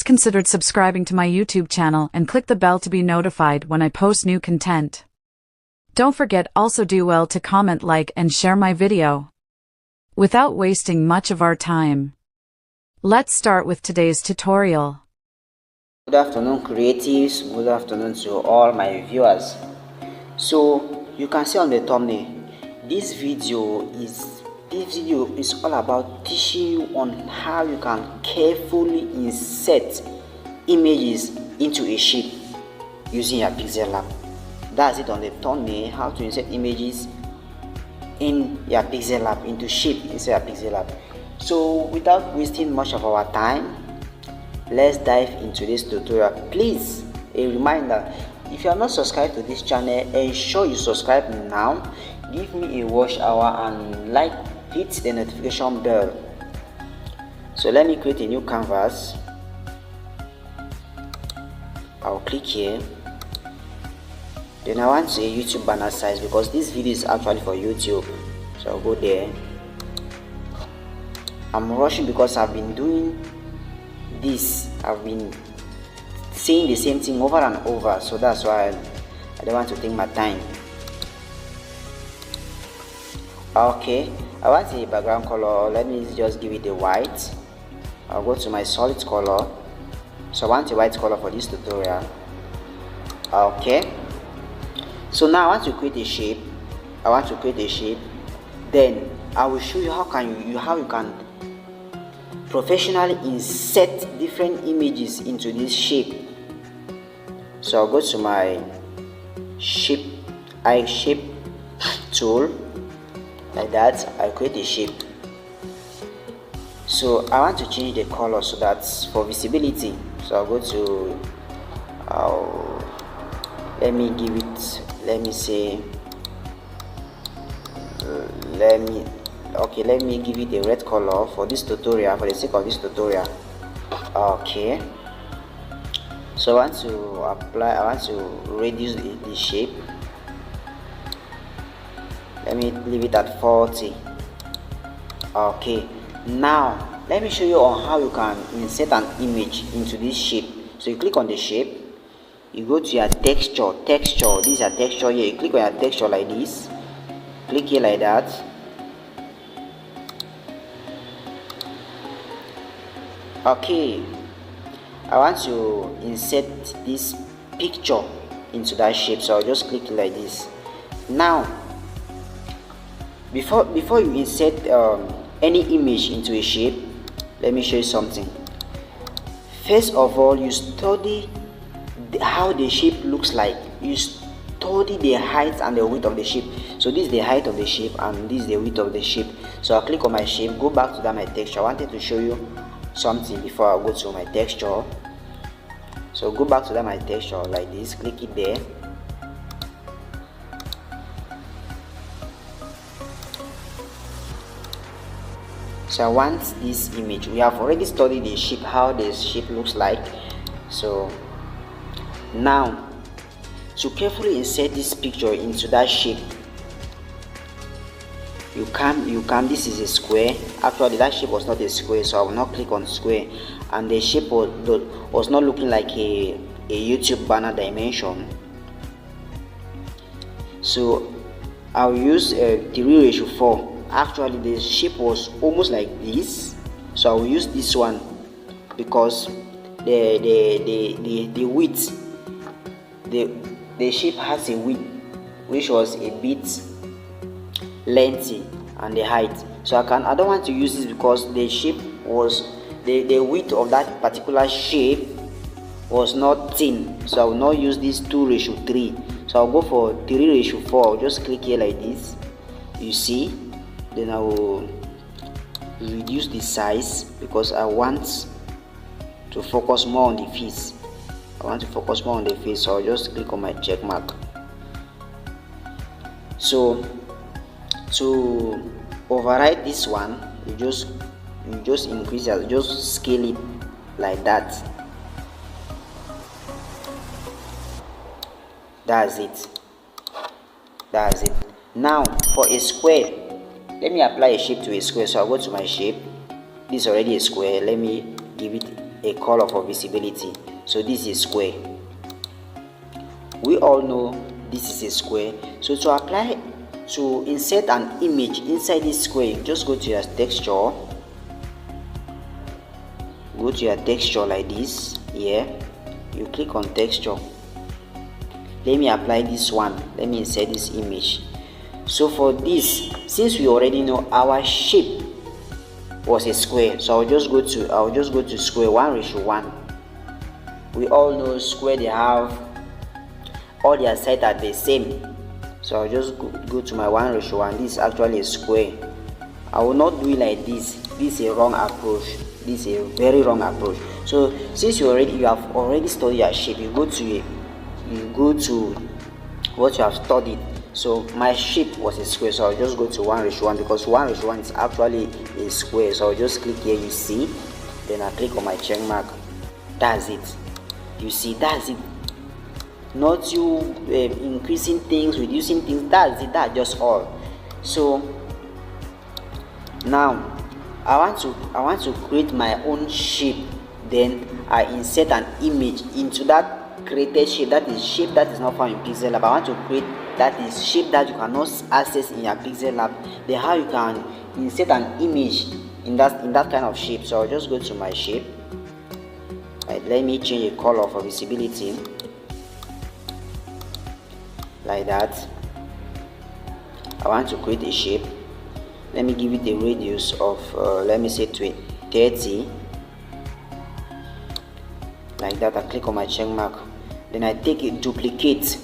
please consider subscribing to my YouTube channel and click the bell to be notified when I post new content. Don't forget also do well to comment, like and share my video. Without wasting much of our time, let's start with today's tutorial. Good afternoon creatives, good afternoon to all my viewers. So you can see on the thumbnail, this video is all about teaching you on how you can carefully insert images into a shape using your Pixellab. That's it on the thumbnail, how to insert images in your Pixellab, into shape inside your Pixellab. So without wasting much of our time, let's dive into this tutorial. Please, a reminder, if you are not subscribed to this channel, ensure you subscribe now, give me a watch hour and hit the notification bell. So let me create a new canvas. I'll click here. Then I want a YouTube banner size because this video is actually for YouTube. So I'll go there. I'm rushing because I've been doing this, I've been saying the same thing over and over, so that's why I don't want to take my time. Okay, I want a background color. Let me just give it a white. I'll go to my solid color. So I want a white color for this tutorial. Okay, so now I want to create a shape. Then I will show you how you can professionally insert different images into this shape. So I'll go to my shape tool, like that. I'll create a shape. So I want to change the color so that's for visibility. So I'll go to let me give it, let me give it a red color for this tutorial, for the sake of this tutorial. Okay, so I want to reduce the shape. Let me leave it at 40. Okay, now let me show you on how you can insert an image into this shape. So you click on the shape, you go to your texture, this is your texture here. You click on your texture like this, click here like that. Okay, I want to insert this picture into that shape, so I'll just click like this. Now before you insert any image into a shape, let me show you something. First of all, you study how the shape looks like. You study the height and the width of the shape. So this is the height of the shape and this is the width of the shape. So I'll click on my shape, go back to that my texture. I wanted to show you something before I go to my texture. So go back to that my texture like this, click it there. So I want this image. We have already studied the shape, how the shape looks like. So now to carefully insert this picture into that shape, you can this is a square. Actually that shape was not a square, so I will not click on square, and the shape was not looking like a YouTube banner dimension. So I'll use 3:4. Actually the shape was almost like this, so I will use this one because the width, the shape has a width which was a bit lengthy, and the height. So I don't want to use this because the shape was the width of that particular shape was not thin, so I will not use this 2:3. So I'll go for 3:4. I'll just click here like this, you see. Then I will reduce the size because I want to focus more on the face. So I'll just click on my check mark. So to override this one, you just increase it, just scale it like that. That's it. Now for a square, let me apply a shape to a square. So I'll go to my shape. This is already a square. Let me give it a color for visibility. So this is square. We all know this is a square. So to insert an image inside this square, just go to your texture. Go to your texture like this. Here, you click on texture. Let me apply this one. Let me insert this image. So for this, since we already know our shape was a square, so I'll just go to square 1:1. We all know square, they have all their sides are the same. So I'll just go to my 1:1. This is actually a square. I will not do it like this. This is a wrong approach. This is a very wrong approach. So since you have already studied your shape, you go to what you have studied. So my shape was a square, so I'll just go to 1:1 because 1:1 is actually a square. So I'll just click here, you see, then I click on my check mark. That's it. You see, that's it. Not you increasing things, reducing things. That's it. That's just all. So now I want to create my own shape. Then I insert an image into that created shape. That is shape that is not found in Pixellab. I want to create that is shape that you cannot access in your Pixellab. Then how you can insert an image in that kind of shape. So I'll just go to my shape. Right, let me change the color for visibility. Like that. I want to create a shape. Let me give it a radius of let me say 30. Like that. I click on my check mark. Then I take a duplicate.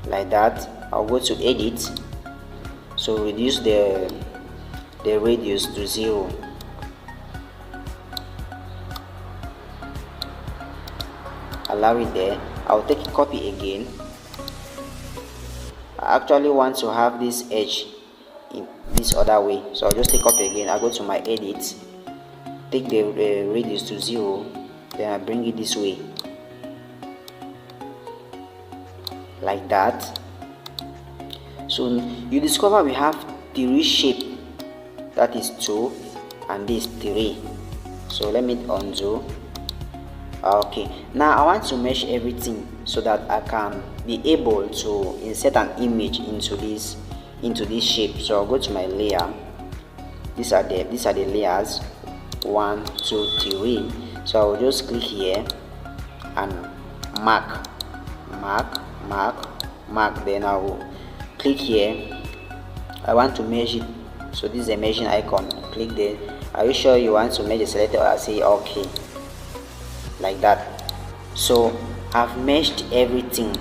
Like that. I'll go to edit. So reduce the radius to 0. Allow it there. I'll take a copy again. I actually want to have this edge in this other way, so I'll just take copy again. I go to my edit, take the radius to 0, then I bring it this way, like that. So you discover we have 3 shape, that is 2 and this 3. So let me undo. Okay, now I want to mesh everything so that I can be able to insert an image into this shape. So I'll go to my layer. These are the layers 1, 2, 3. So I'll just click here and mark. Then I will click here. I want to mesh it. So this is a meshing icon. Click there. Are you sure you want to mesh the selector? I say okay. Like that. So I've meshed everything.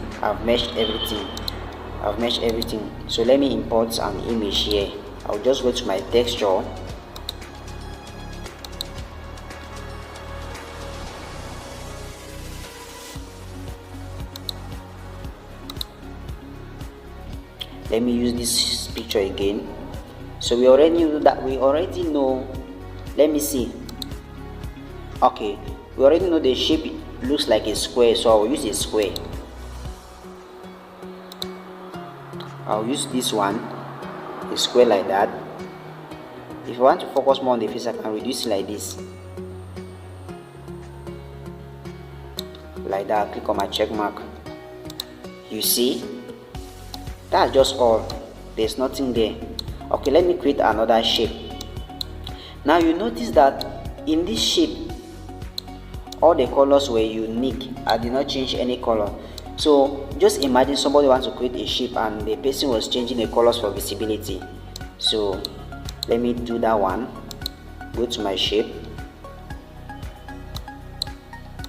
So let me import an image here. I'll just go to my texture. Let me use this picture again. So we already know. Let me see. Okay, we already know the shape looks like a square, so I'll use a square. I'll use this one, a square like that. If I want to focus more on the face, I can reduce it like this. Like that. Click on my check mark. You see, that's just all. There's nothing there. Okay, let me create another shape. Now you notice that in this shape all the colors were unique. I did not change any color. So just imagine somebody wants to create a shape and the person was changing the colors for visibility. So let me do that one. Go to my shape,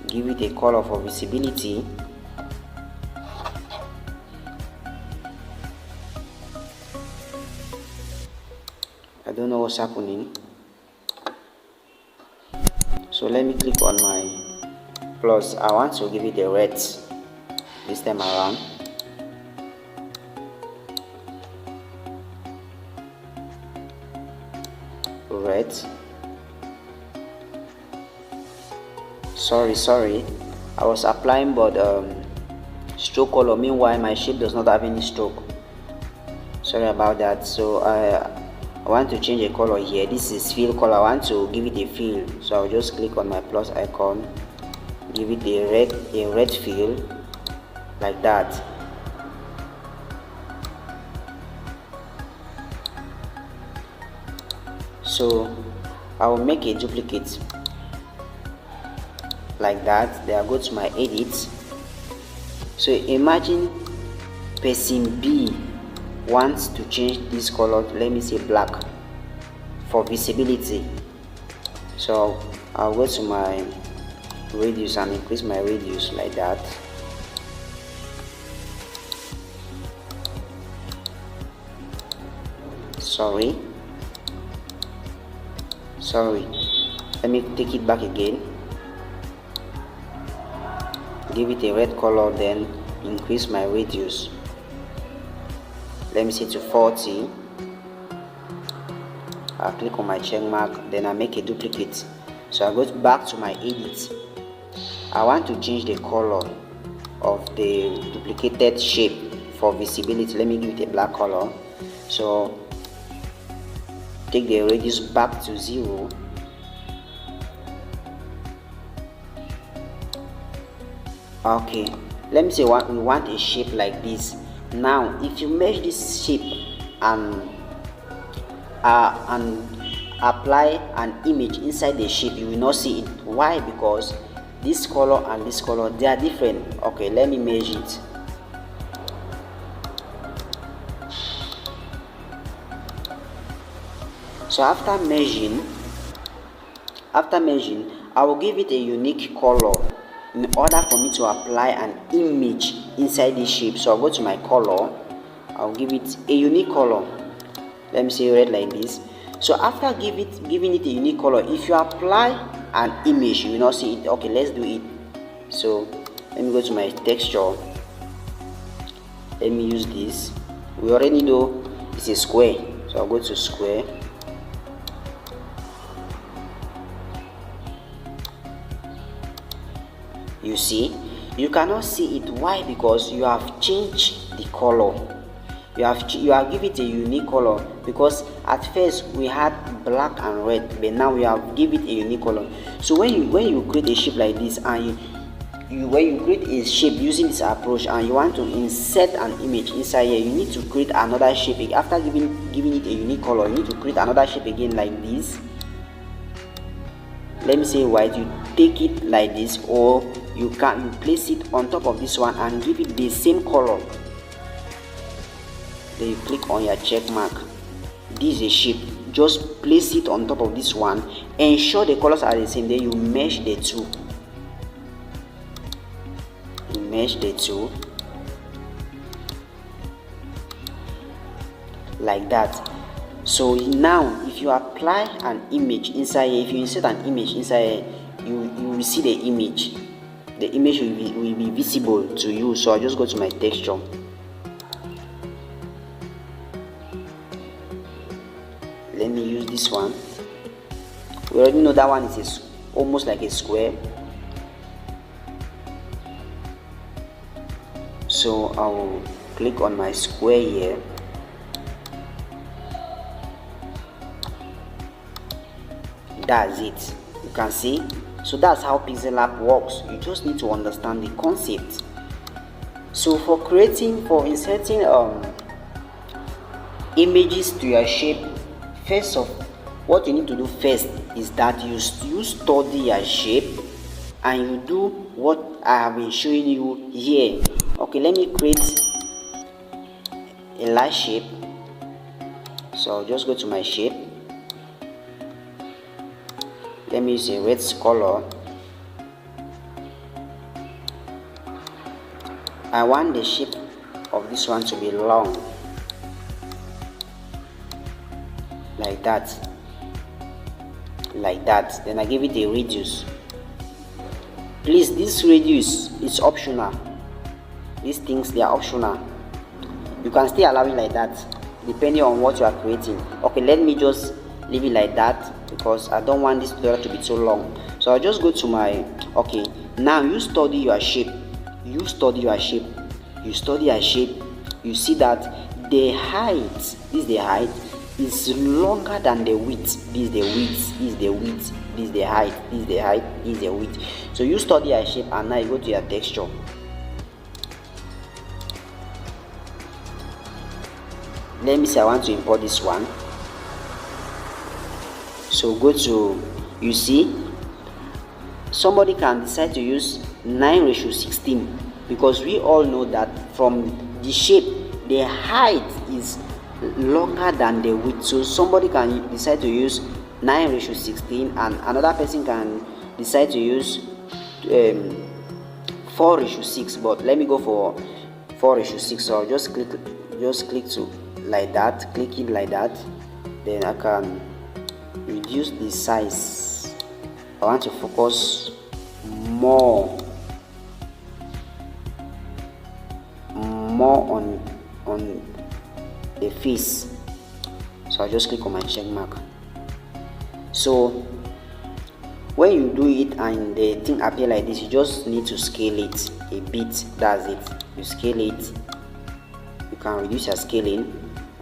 give it a color for visibility. I don't know what's happening. So let me click on my plus. I want to give it a red this time around. Red. Sorry. I was applying but stroke color. Meanwhile, my shape does not have any stroke. Sorry about that. So I want to change the color here. This is fill color. I want to give it a fill, so I'll just click on my plus icon, give it a red fill like that. So I will make a duplicate like that. Then I go to my edit. So imagine person B wants to change this color, let me say black, for visibility. So I'll go to my radius and increase my radius like that. Sorry, let me take it back again, give it a red color, then increase my radius, let me say to 40. I'll click on my check mark, then I make a duplicate. So I go back to my edit. I want to change the color of the duplicated shape for visibility. Let me give it a black color. So take the radius back to 0. Okay, let me say we want a shape like this. Now if you mesh this shape and apply an image inside the shape, you will not see it. Why? Because this color and this color, they are different. Okay, let me measure it. So after measuring, I will give it a unique color in order for me to apply an image inside this shape. So I'll go to my color, I'll give it a unique color, let me say red like this. So after giving it a unique color, if you apply an image, you will not see it. Okay, let's do it. So let me go to my texture, let me use this. We already know it's a square, so I'll go to square. You see, you cannot see it. Why? Because you have changed the color. You have given it a unique color, because at first we had black and red, but now we have given it a unique color. So when you create a shape like this, and when you create a shape using this approach and you want to insert an image inside here, you need to create another shape. After giving it a unique color, you need to create another shape again like this. Let me say white, you take it like this, or you place it on top of this one and give it the same color. Then you click on your check mark. This is a shape, just place it on top of this one, ensure the colors are the same, then you mesh the two. Like that. So now if you apply an image inside here, if you insert an image inside here, you will see the image. The image will be visible to you. So I just go to my texture, let me use this one. We already know that one is almost like a square. So I will click on my square here. That's it. You can see. So that's how Pixellab works. You just need to understand the concept. So for inserting images to your shape, what you need to do first is that you study your shape and you do what I have been showing you here. Okay, let me create a large shape. So I'll just go to my shape. Let me use a red color. I want the shape of this one to be long, like that. Then I give it a radius. Please, this radius is optional. These things, they are optional. You can still allow it like that depending on what you are creating. Okay, let me just leave it like that because I don't want this tutorial to be too long. So I'll just go to my, okay, now you study your shape. You see that the height, this is the height, is longer than the width. This is the width, this is the width, this is the height, this is the height, this is the width. So you study your shape and now you go to your texture. Let me say I want to import this one. So go to, you see, somebody can decide to use 9:16 because we all know that from the shape the height is longer than the width. So somebody can decide to use 9:16 and another person can decide to use 4:6, but let me go for 4:6. So I'll just click to like that, click it like that, then I can reduce the size. I want to focus more on the face, so I just click on my check mark. So when you do it and the thing appear like this, you just need to scale it a bit. That's it. You scale it, you can reduce your scaling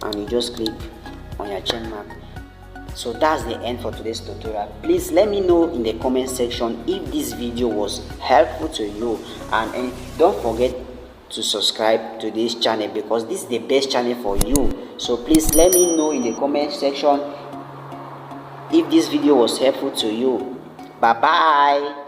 and you just click on your check mark. So that's the end for today's tutorial. Please let me know in the comment section if this video was helpful to you, and don't forget to subscribe to this channel because this is the best channel for you. So please let me know in the comment section if this video was helpful to you. Bye bye.